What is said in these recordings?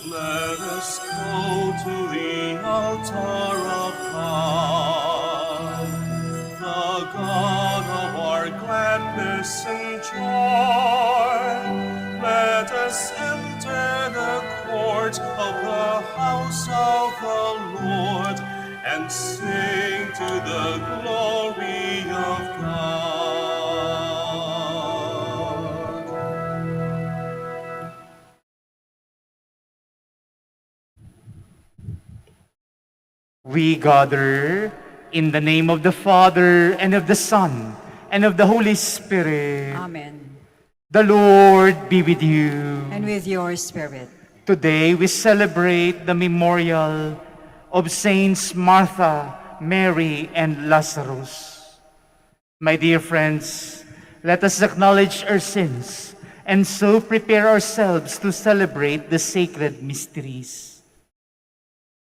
Let us go to the altar of God, the God of our gladness and joy. Let us enter the court of the house of the Lord and sing to the glory of God. We gather in the name of the Father, and of the Son, and of the Holy Spirit. Amen. The Lord be with you. And with your spirit. Today we celebrate the memorial of Saints Martha, Mary, and Lazarus. My dear friends, let us acknowledge our sins and so prepare ourselves to celebrate the sacred mysteries.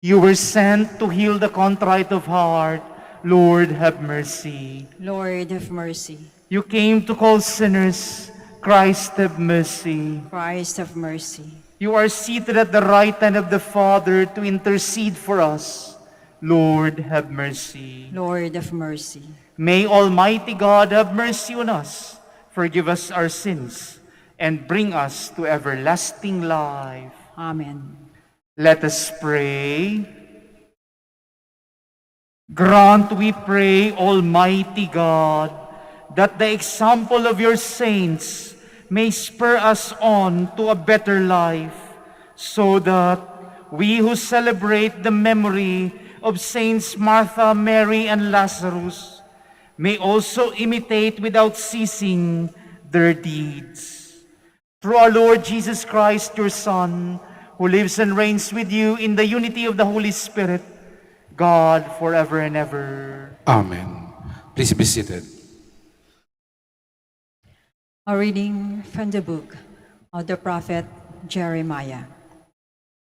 You were sent to heal the contrite of heart. Lord, have mercy. Lord, have mercy. You came to call sinners. Christ, have mercy. Christ, have mercy. You are seated at the right hand of the Father to intercede for us. Lord, have mercy. Lord, have mercy. May Almighty God have mercy on us, forgive us our sins, and bring us to everlasting life. Amen. Let us pray. Grant, we pray, Almighty God, that the example of your saints may spur us on to a better life, so that we who celebrate the memory of Saints Martha, Mary, and Lazarus may also imitate without ceasing their deeds. Through our Lord Jesus Christ, your Son, who lives and reigns with you in the unity of the Holy Spirit, God, forever and ever. Amen. Please be seated. A reading from the book of the prophet Jeremiah.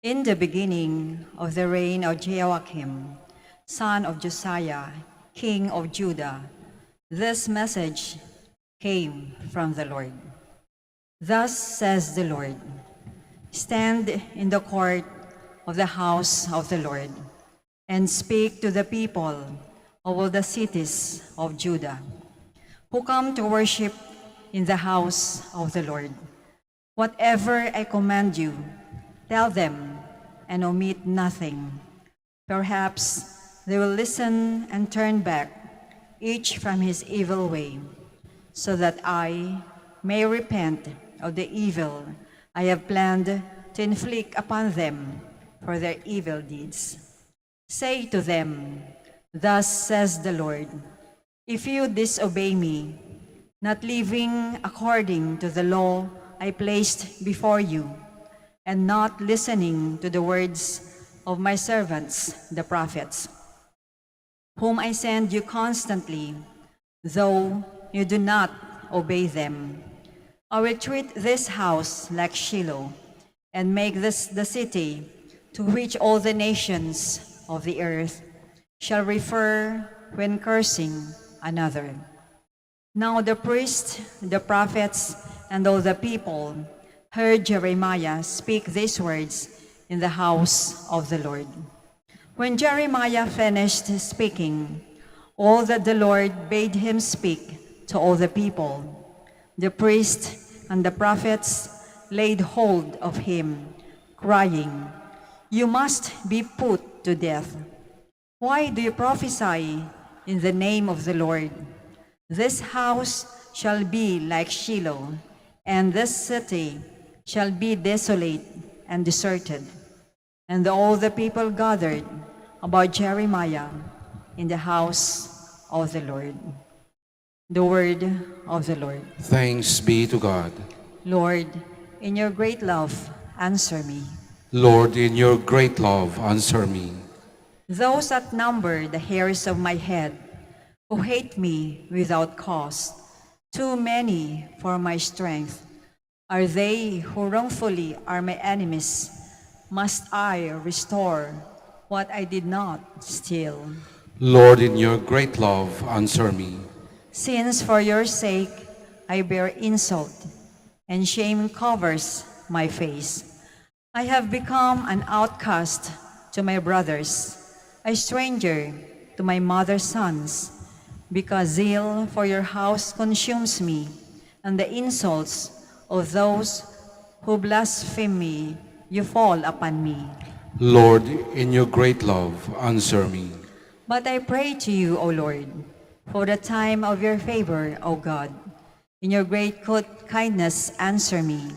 In the beginning of the reign of Jiawakim, son of Josiah, king of Judah, this message came from the Lord. Thus says the Lord, stand in the court of the house of the Lord and speak to the people of all the cities of Judah who come to worship in the house of the Lord. Whatever I command you, tell them and omit nothing. Perhaps they will listen and turn back, each from his evil way, so that I may repent of the evil I have planned to inflict upon them for their evil deeds. Say to them, thus says the Lord, if you disobey me, not living according to the law I placed before you, and not listening to the words of my servants, the prophets, whom I send you constantly, though you do not obey them, I will treat this house like Shiloh, and make this the city to which all the nations of the earth shall refer when cursing another. Now the priests, the prophets, and all the people heard Jeremiah speak these words in the house of the Lord. When Jeremiah finished speaking all that the Lord bade him speak to all the people, the priests and the prophets laid hold of him, crying, you must be put to death. Why do you prophesy in the name of the Lord? This house shall be like Shiloh, and this city shall be desolate and deserted. And all the people gathered about Jeremiah in the house of the Lord. The word of the Lord. Thanks be to God. Lord, in your great love, answer me. Lord, in your great love, answer me. Those that number the hairs of my head, who hate me without cause, too many for my strength, are they who wrongfully are my enemies. Must I restore what I did not steal? Lord, in your great love, answer me. Since for your sake I bear insult, and shame covers my face, I have become an outcast to my brothers, a stranger to my mother's sons, because zeal for your house consumes me, and the insults of those who blaspheme me, you fall upon me. Lord, in your great love, answer me. But I pray to you, O Lord, for the time of your favor, O God. In your great kindness, answer me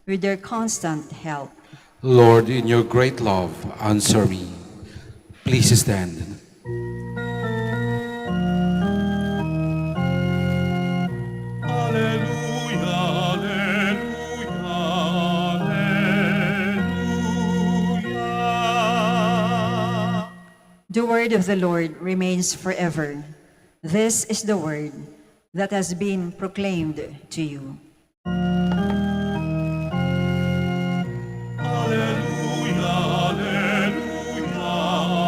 with your constant help. Lord, in your great love, answer me. Please stand. Alleluia, alleluia, alleluia. The word of the Lord remains forever. This is the word that has been proclaimed to you. Alleluia, alleluia, alleluia.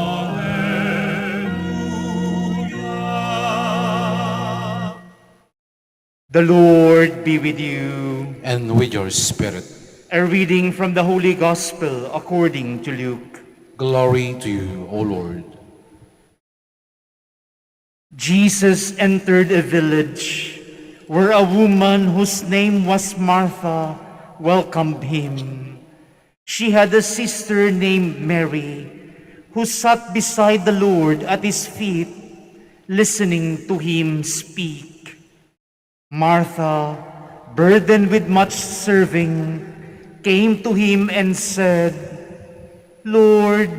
The Lord be with you. And with your spirit. A reading from the Holy Gospel according to Luke. Glory to you, O Lord. Jesus entered a village where a woman whose name was Martha welcomed him. She had a sister named Mary who sat beside the Lord at his feet, listening to him speak. Martha, burdened with much serving, came to him and said, Lord,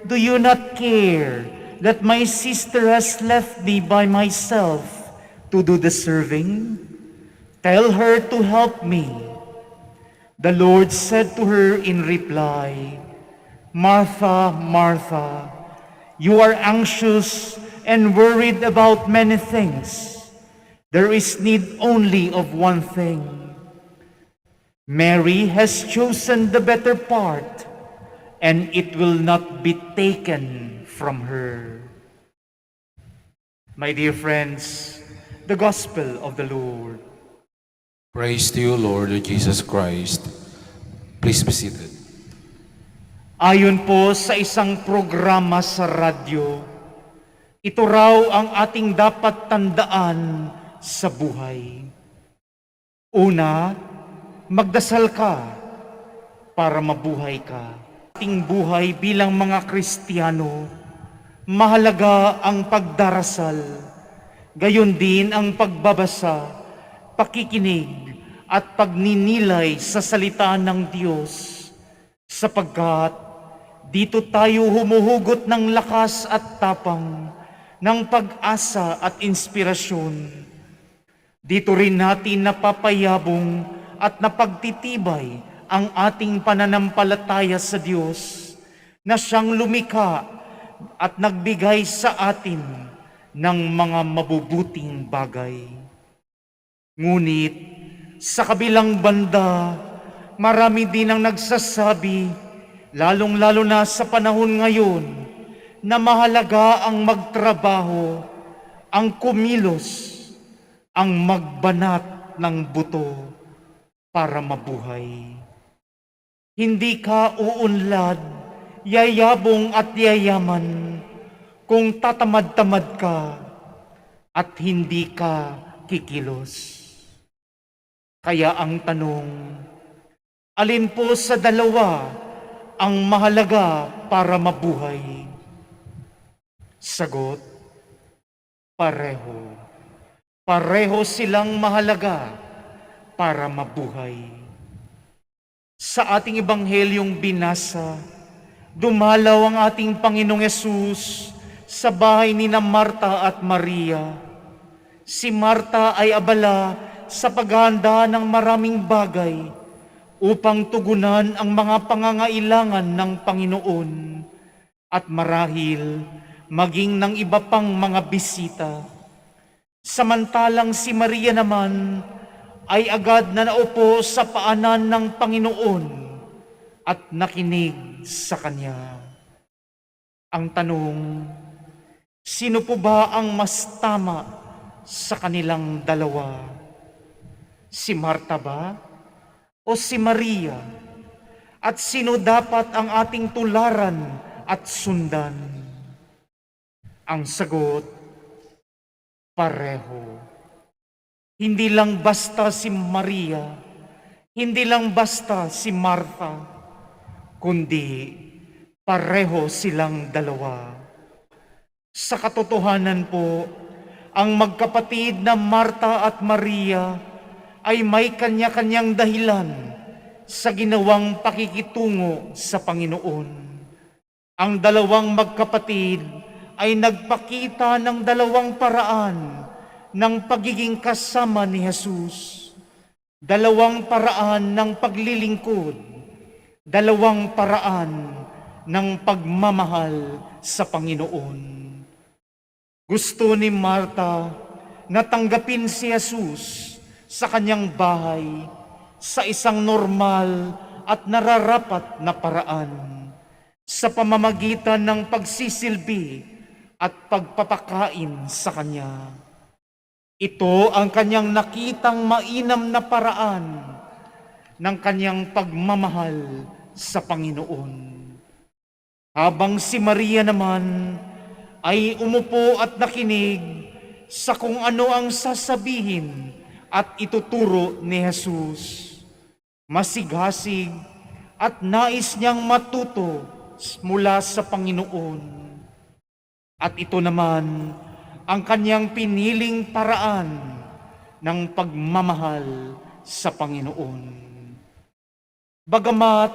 do you not care that my sister has left me by myself to do the serving? Tell her to help me. The Lord said to her in reply, Martha, Martha, you are anxious and worried about many things. There is need only of one thing. Mary has chosen the better part, and it will not be taken from her. My dear friends, the Gospel of the Lord. Praise to you, Lord Jesus Christ. Please be seated. Ayon po sa isang programa sa radyo, ito raw ang ating dapat tandaan sa buhay. Una, magdasal ka para mabuhay ka. Ating buhay bilang mga Kristiyano, mahalaga ang pagdarasal, gayon din ang pagbabasa, pakikinig at pagninilay sa salita ng Diyos, sapagkat dito tayo humuhugot ng lakas at tapang, ng pag-asa at inspirasyon. Dito rin natin napapayabong at napagtitibay ang ating pananampalataya sa Diyos na siyang lumikha at nagbigay sa atin ng mga mabubuting bagay. Ngunit sa kabilang banda, marami din ang nagsasabi, lalong-lalo na sa panahon ngayon, na mahalaga ang magtrabaho, ang kumilos, ang magbanat ng buto para mabuhay. Hindi ka uunlad, yayabong at yayaman kung tatamad-tamad ka at hindi ka kikilos. Kaya ang tanong, alin po sa dalawa ang mahalaga para mabuhay? Sagot, pareho. Pareho silang mahalaga para mabuhay. Sa ating ebanghelyong binasa, dumalaw ang ating Panginoong Yesus sa bahay ni Marta at Maria. Si Marta ay abala sa paghahanda ng maraming bagay upang tugunan ang mga pangangailangan ng Panginoon at marahil maging ng iba pang mga bisita. Samantalang si Maria naman ay agad na naupo sa paanan ng Panginoon at nakinig sa Kanya. Ang tanong, sino po ba ang mas tama sa kanilang dalawa? Si Marta ba o si Maria? At sino dapat ang ating tularan at sundan? Ang sagot, pareho. Hindi lang basta si Maria, hindi lang basta si Martha, kundi pareho silang dalawa. Sa katotohanan po, ang magkapatid na Martha at Maria ay may kanya-kanyang dahilan sa ginawang pakikitungo sa Panginoon. Ang dalawang magkapatid ay nagpakita ng dalawang paraan ng pagiging kasama ni Jesus. Dalawang paraan ng paglilingkod, dalawang paraan ng pagmamahal sa Panginoon. Gusto ni Martha na tanggapin si Jesus sa kanyang bahay sa isang normal at nararapat na paraan sa pamamagitan ng pagsisilbi at pagpapakain sa kanya. Ito ang kanyang nakitang mainam na paraan ng kanyang pagmamahal sa Panginoon. Habang si Maria naman ay umupo at nakinig sa kung ano ang sasabihin at ituturo ni Jesus. Masigasig at nais niyang matuto mula sa Panginoon. At ito naman ang kanyang piniling paraan ng pagmamahal sa Panginoon. Bagamat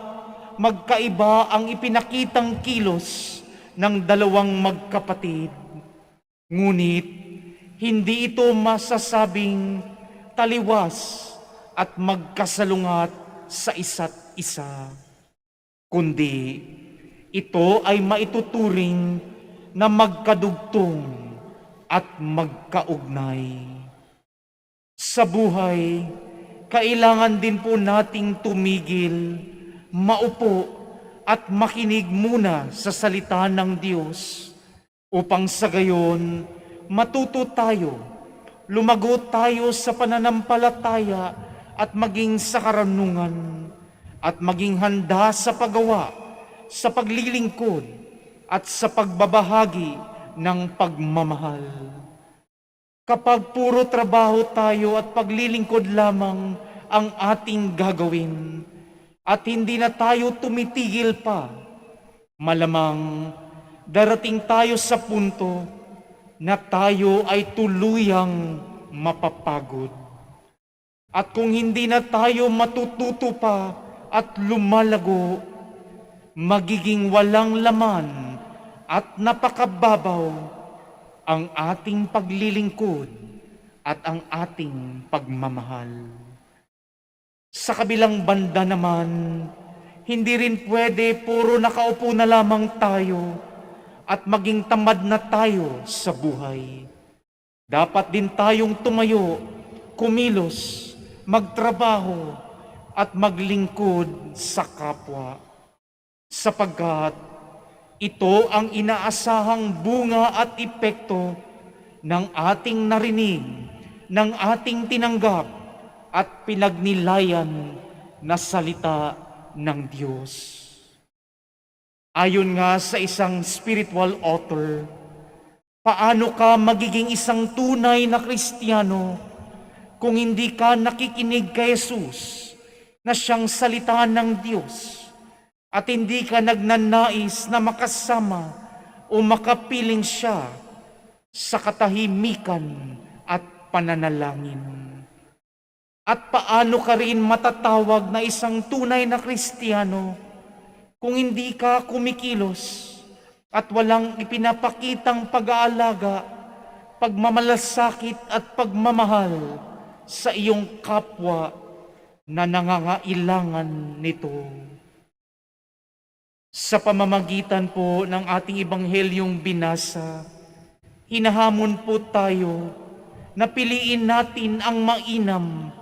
magkaiba ang ipinakitang kilos ng dalawang magkapatid, ngunit hindi ito masasabing taliwas at magkasalungat sa isa't isa, kundi ito ay maituturing na magkadugtong at magkaugnay. Sa buhay, kailangan din po nating tumigil, maupo at makinig muna sa salita ng Diyos upang sa gayon matuto tayo, lumago tayo sa pananampalataya at maging sa karunungan at maging handa sa paggawa, sa paglilingkod at sa pagbabahagi ng pagmamahal. Kapag puro trabaho tayo at paglilingkod lamang ang ating gagawin at hindi na tayo tumitigil pa, malamang darating tayo sa punto na tayo ay tuluyang mapapagod. At kung hindi na tayo matututo pa at lumalago, magiging walang laman at napakababaw ang ating paglilingkod at ang ating pagmamahal. Sa kabilang banda naman, hindi rin pwede puro nakaupo na lamang tayo at maging tamad na tayo sa buhay. Dapat din tayong tumayo, kumilos, magtrabaho at maglingkod sa kapwa, sapagkat ito ang inaasahang bunga at epekto ng ating narinig, ng ating tinanggap at pinagnilayan na salita ng Diyos. Ayon nga sa isang spiritual author, paano ka magiging isang tunay na Kristiyano kung hindi ka nakikinig kay Jesus na siyang salita ng Diyos at hindi ka nagnanais na makasama o makapiling siya sa katahimikan at pananalangin? At paano ka rin matatawag na isang tunay na Kristiyano kung hindi ka kumikilos at walang ipinapakitang pag-aalaga, pagmamalasakit at pagmamahal sa iyong kapwa na nangangailangan nito? Sa pamamagitan po ng ating ebanghelyong binasa, hinahamon po tayo na piliin natin ang mainam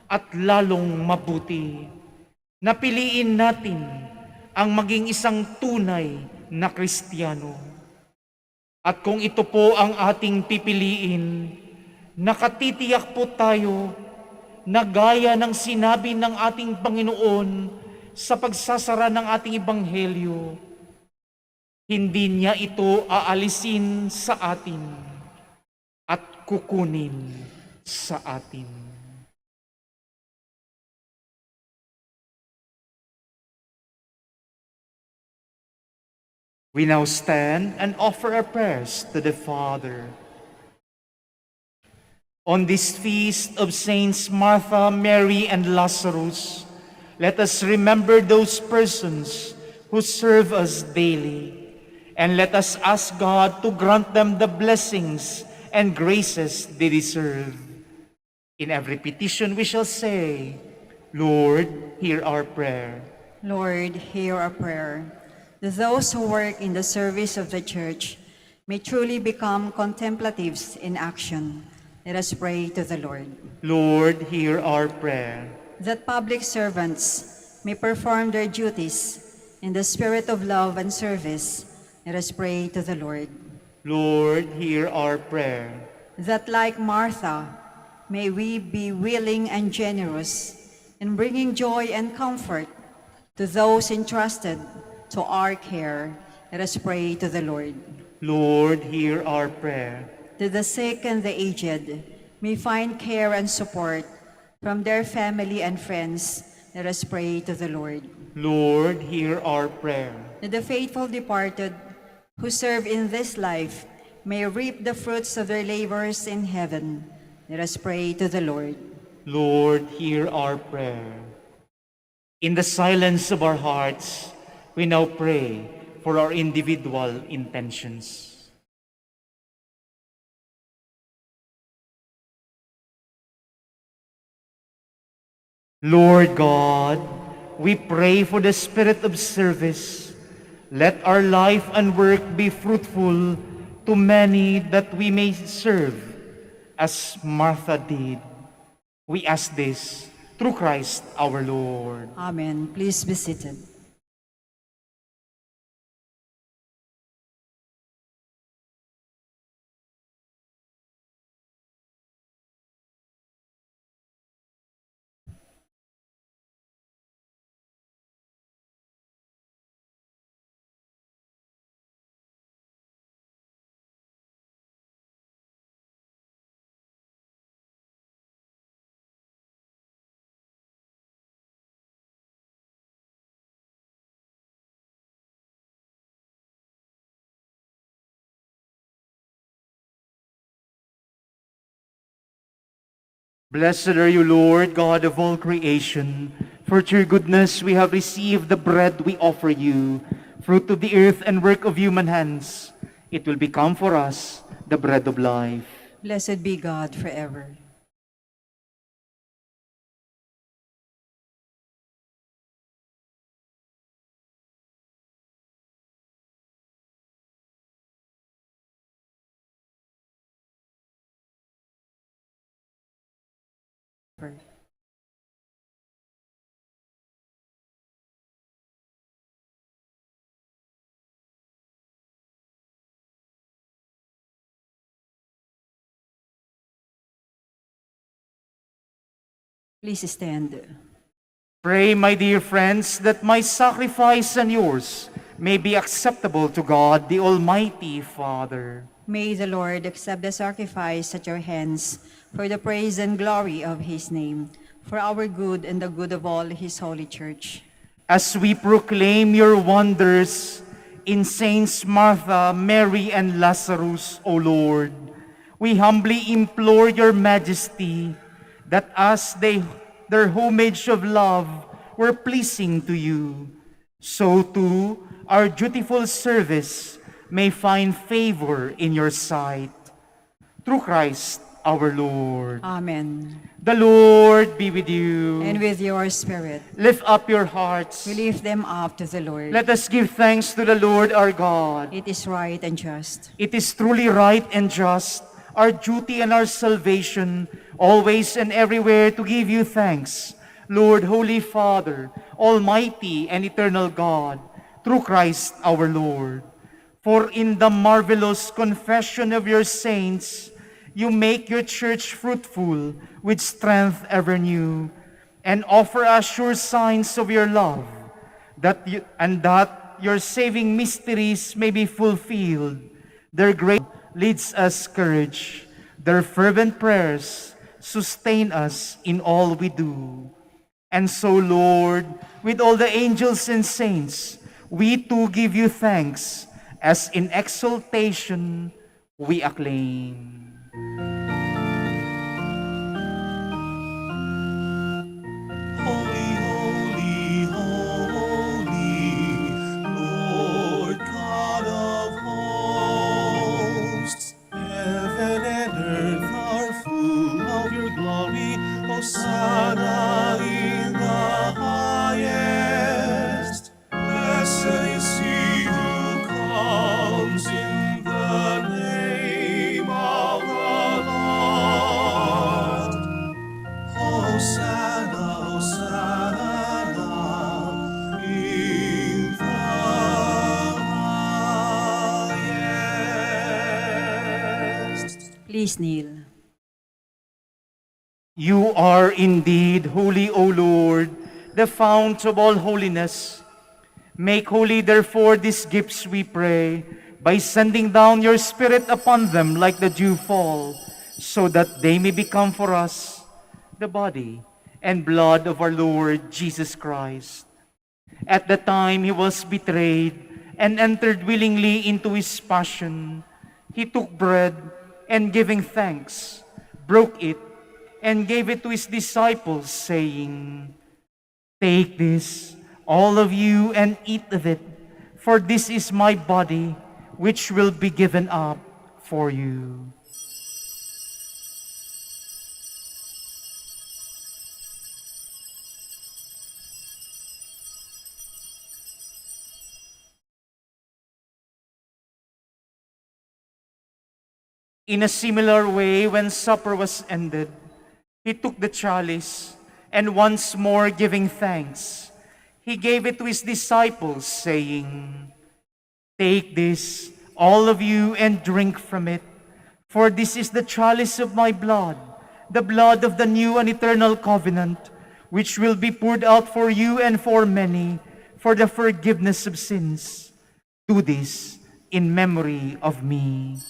at lalong mabuti. Napiliin natin ang maging isang tunay na Kristiyano. At kung ito po ang ating pipiliin, nakatitiyak po tayo na gaya ng sinabi ng ating Panginoon sa pagsasara ng ating ebanghelyo, hindi niya ito aalisin sa atin at kukunin sa atin. We now stand and offer our prayers to the Father. On this feast of Saints Martha, Mary, and Lazarus, let us remember those persons who serve us daily, and let us ask God to grant them the blessings and graces they deserve. In every petition we shall say, Lord, hear our prayer. Lord, hear our prayer. That those who work in the service of the Church may truly become contemplatives in action. Let us pray to the Lord. Lord, hear our prayer. That public servants may perform their duties in the spirit of love and service. Let us pray to the Lord. Lord, hear our prayer. That like Martha, may we be willing and generous in bringing joy and comfort to those entrusted to our care. Let us pray to the Lord. Lord, hear our prayer. That the sick and the aged may find care and support from their family and friends. Let us pray to the Lord. Lord, hear our prayer. That the faithful departed who serve in this life may reap the fruits of their labors in heaven. Let us pray to the Lord. Lord, hear our prayer. In the silence of our hearts, we now pray for our individual intentions. Lord God, we pray for the spirit of service. Let our life and work be fruitful to many that we may serve as Martha did. We ask this through Christ our Lord. Amen. Please be seated. Blessed are you, Lord, God of all creation. For through your goodness we have received the bread we offer you, fruit of the earth and work of human hands. It will become for us the bread of life. Blessed be God forever. Please stand. Pray, my dear friends, that my sacrifice and yours may be acceptable to God, the Almighty Father. May the Lord accept the sacrifice at your hands for the praise and glory of his name, for our good and the good of all his holy church. As we proclaim your wonders in Saints Martha, Mary, and Lazarus, O Lord, we humbly implore your majesty that as their homage of love were pleasing to you, so too our dutiful service may find favor in your sight. Through Christ our Lord. Amen. The Lord be with you. And with your spirit, Lift up your hearts. we lift them up to the Lord. Let us give thanks to the Lord our God. It is right and just. It is truly right and just, our duty and our salvation, always and everywhere to give you thanks, Lord, Holy Father, Almighty and eternal God, through Christ our Lord. For in the marvelous confession of your saints, you make your church fruitful with strength ever new, and offer us sure signs of your love that your saving mysteries may be fulfilled. Their grace leads us courage. Their fervent prayers sustain us in all we do. And so, Lord, with all the angels and saints, we too give you thanks, as in exaltation we acclaim. Holy, holy, holy, Lord God of hosts. Heaven and earth are full of your glory. Hosanna in the highest. Blessed is he who comes in the name of the Lord. Hosanna, Hosanna in the highest. Please kneel. You are indeed holy, O Lord, the fount of all holiness. Make holy, therefore, these gifts, we pray, by sending down your Spirit upon them like the dew fall, so that they may become for us the body and blood of our Lord Jesus Christ. At the time he was betrayed and entered willingly into his passion, he took bread and giving thanks, broke it, and gave it to his disciples, saying, "Take this, all of you, and eat of it, for this is my body, which will be given up for you." In a similar way, when supper was ended, he took the chalice, and once more giving thanks, he gave it to his disciples, saying, "Take this, all of you, and drink from it, for this is the chalice of my blood, the blood of the new and eternal covenant, which will be poured out for you and for many for the forgiveness of sins. Do this in memory of me."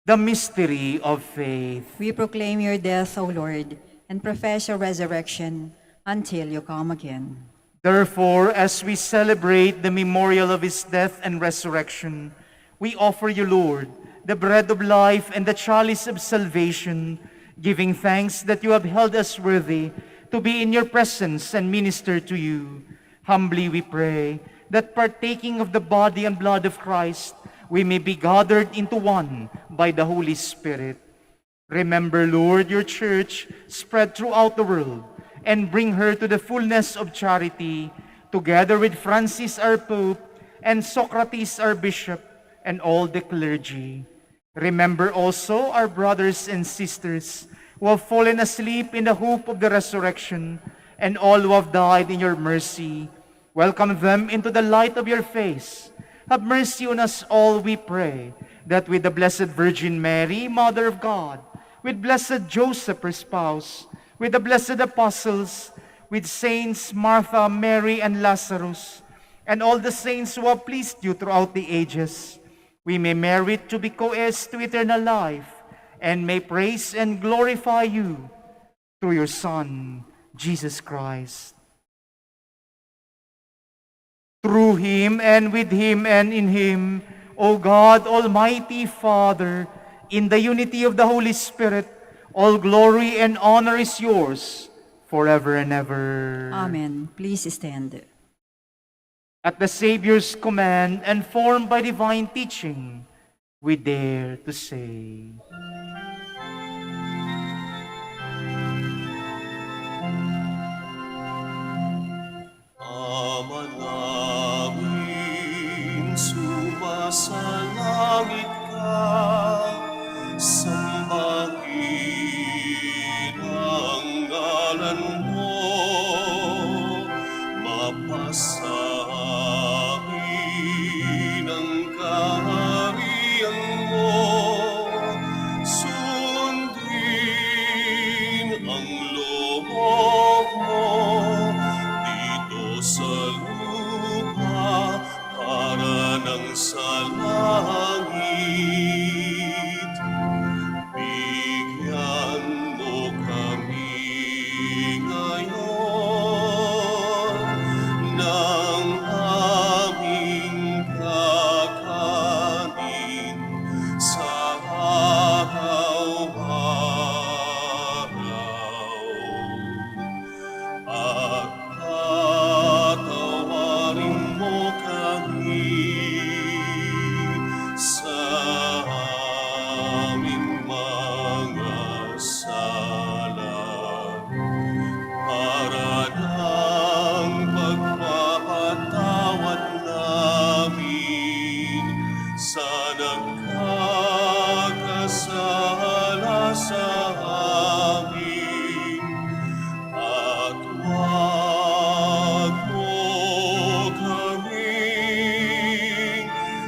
The mystery of faith. We proclaim your death, O Lord, and profess your resurrection until you come again. Therefore, as we celebrate the memorial of his death and resurrection, we offer you, Lord, the bread of life and the chalice of salvation, giving thanks that you have held us worthy to be in your presence and minister to you. Humbly we pray that partaking of the body and blood of Christ, we may be gathered into one by the Holy Spirit. Remember, Lord, your church spread throughout the world, and bring her to the fullness of charity, together with Francis our Pope, and Socrates our Bishop, and all the clergy. Remember also our brothers and sisters who have fallen asleep in the hope of the resurrection, and all who have died in your mercy. Welcome them into the light of your face. Have mercy on us all, we pray, that with the Blessed Virgin Mary, Mother of God, with Blessed Joseph, her spouse, with the blessed apostles, with Saints Martha, Mary, and Lazarus, and all the saints who have pleased you throughout the ages, we may merit to be co-heirs to eternal life, and may praise and glorify you through your Son, Jesus Christ. Through him, and with him, and in him, O God, Almighty Father, in the unity of the Holy Spirit, all glory and honor is yours forever and ever. Amen. Please stand. At the Savior's command and formed by divine teaching, we dare to say, Ama namin, sumasalangit ka, sambahin ang ngalan mo, mapasabi sa nagkakasala sa amin, at huwag mo kaming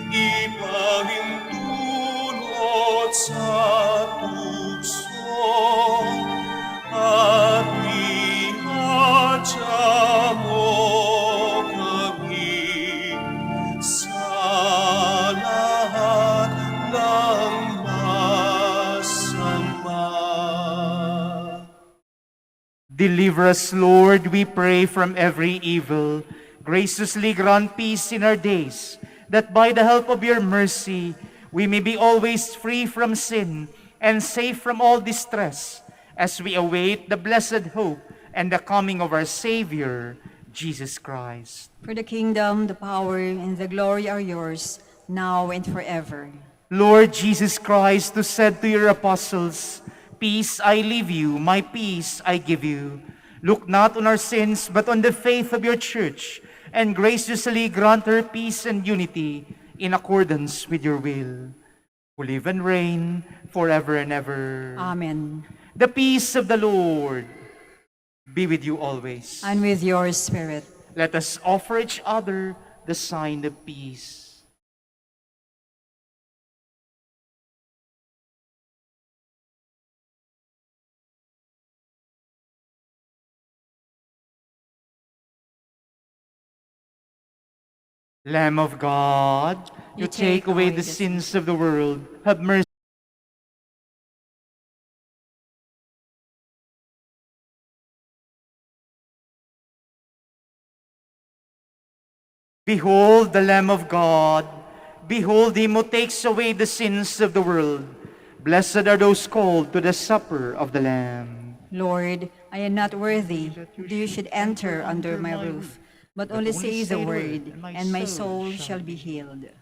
ipahintulot sa tukso, at ihatya mo kami sa lahat ng masama. Deliver us, Lord, we pray, from every evil. Graciously grant peace in our days, that by the help of your mercy, we may be always free from sin and safe from all distress, as we await the blessed hope and the coming of our Savior, Jesus Christ. For the kingdom, the power, and the glory are yours, now and forever. Lord Jesus Christ, who said to your apostles, "Peace I leave you, my peace I give you," look not on our sins, but on the faith of your church, and graciously grant her peace and unity in accordance with your will, who live and reign forever and ever. Amen. The peace of the Lord be with you always. And with your spirit. Let us offer each other the sign of peace. Lamb of God, you take away the sins of the world, have mercy. Behold the Lamb of God. Behold him who takes away the sins of the world. Blessed are those called to the supper of the Lamb. Lord, I am not worthy that you should enter under my roof, but only say the word, and my soul shall be healed.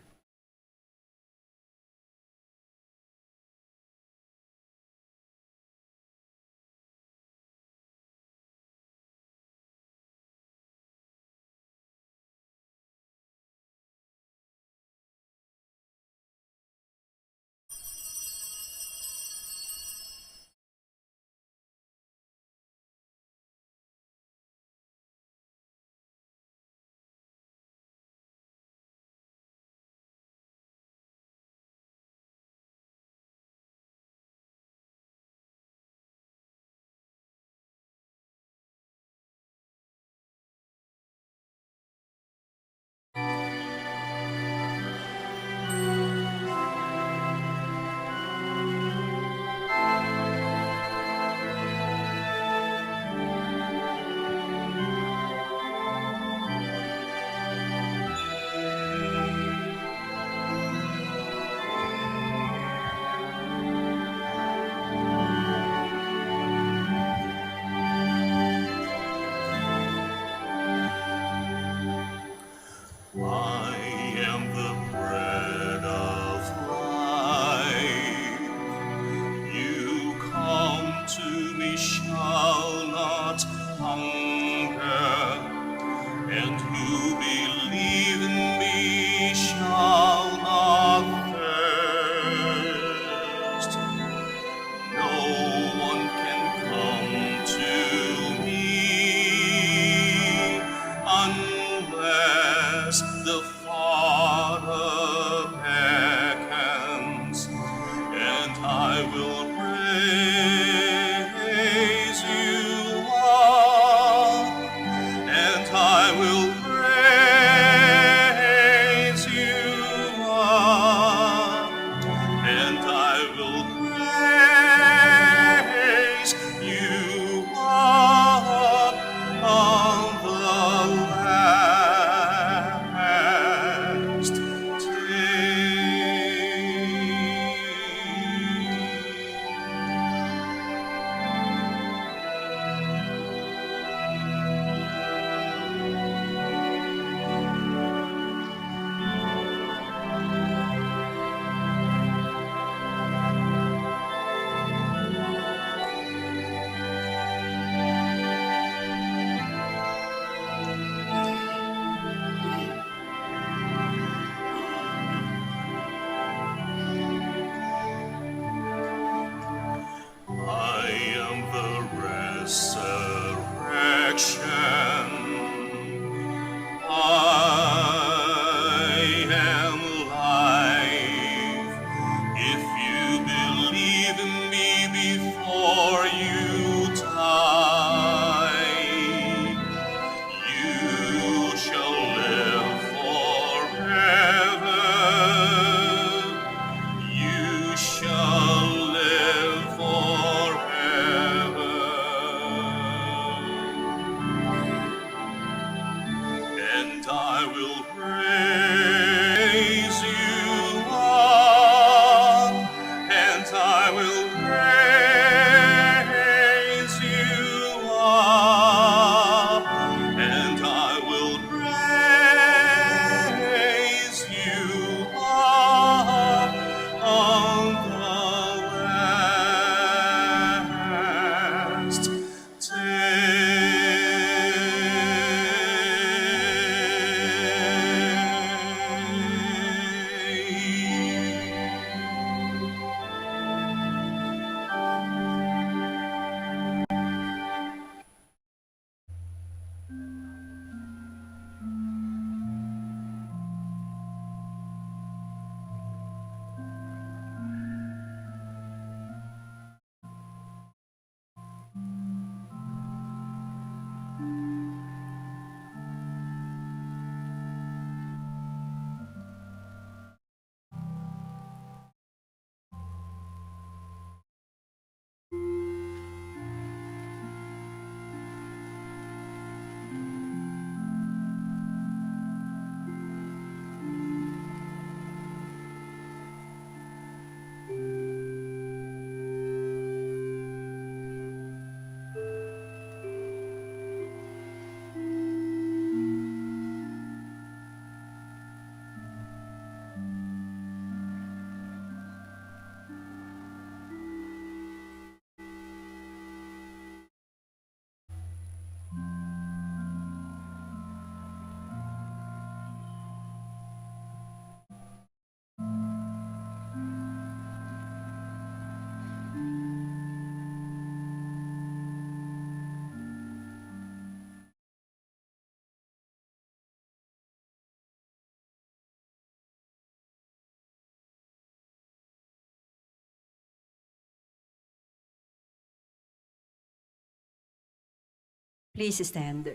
Please stand.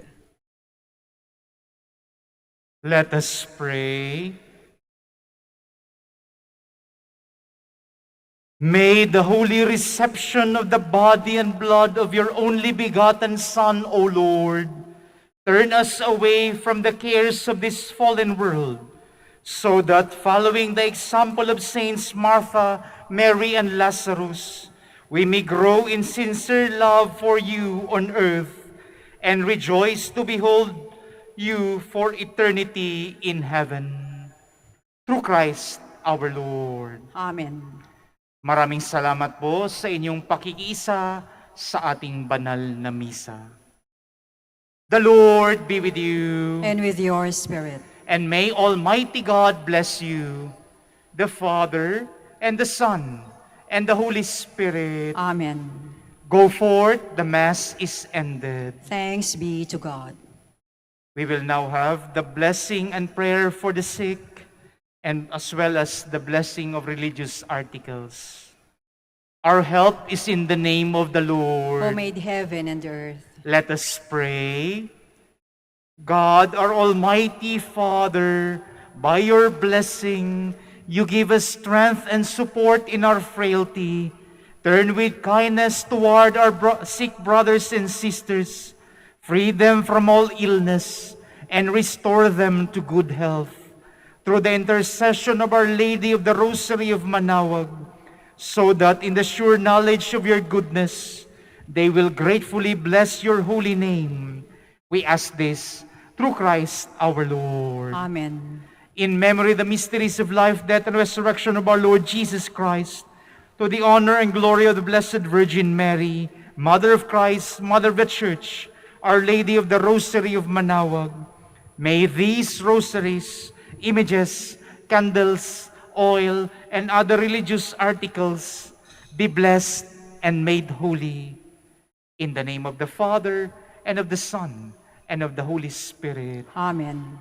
Let us pray. May the holy reception of the body and blood of your only begotten Son, O Lord, turn us away from the cares of this fallen world, so that following the example of Saints Martha, Mary, and Lazarus, we may grow in sincere love for you on earth and rejoice to behold you for eternity in heaven. Through Christ our Lord. Amen. Maraming salamat po sa inyong pakikiisa sa ating banal na misa. The Lord be with you. And with your spirit. And may Almighty God bless you, the Father, and the Son, and the Holy Spirit. Amen. Go forth, the Mass is ended. Thanks be to God. We will now have the blessing and prayer for the sick, and as well as the blessing of religious articles. Our help is in the name of the Lord. Who made heaven and earth. Let us pray. God, our Almighty Father, by your blessing, you give us strength and support in our frailty. Turn with kindness toward our sick brothers and sisters. Free them from all illness and restore them to good health. Through the intercession of Our Lady of the Rosary of Manaoag, so that in the sure knowledge of your goodness, they will gratefully bless your holy name. We ask this through Christ our Lord. Amen. In memory of the mysteries of life, death, and resurrection of our Lord Jesus Christ, to the honor and glory of the Blessed Virgin Mary, Mother of Christ, Mother of the Church, Our Lady of the Rosary of Manaoag, may these rosaries, images, candles, oil, and other religious articles be blessed and made holy. In the name of the Father, and of the Son, and of the Holy Spirit. Amen.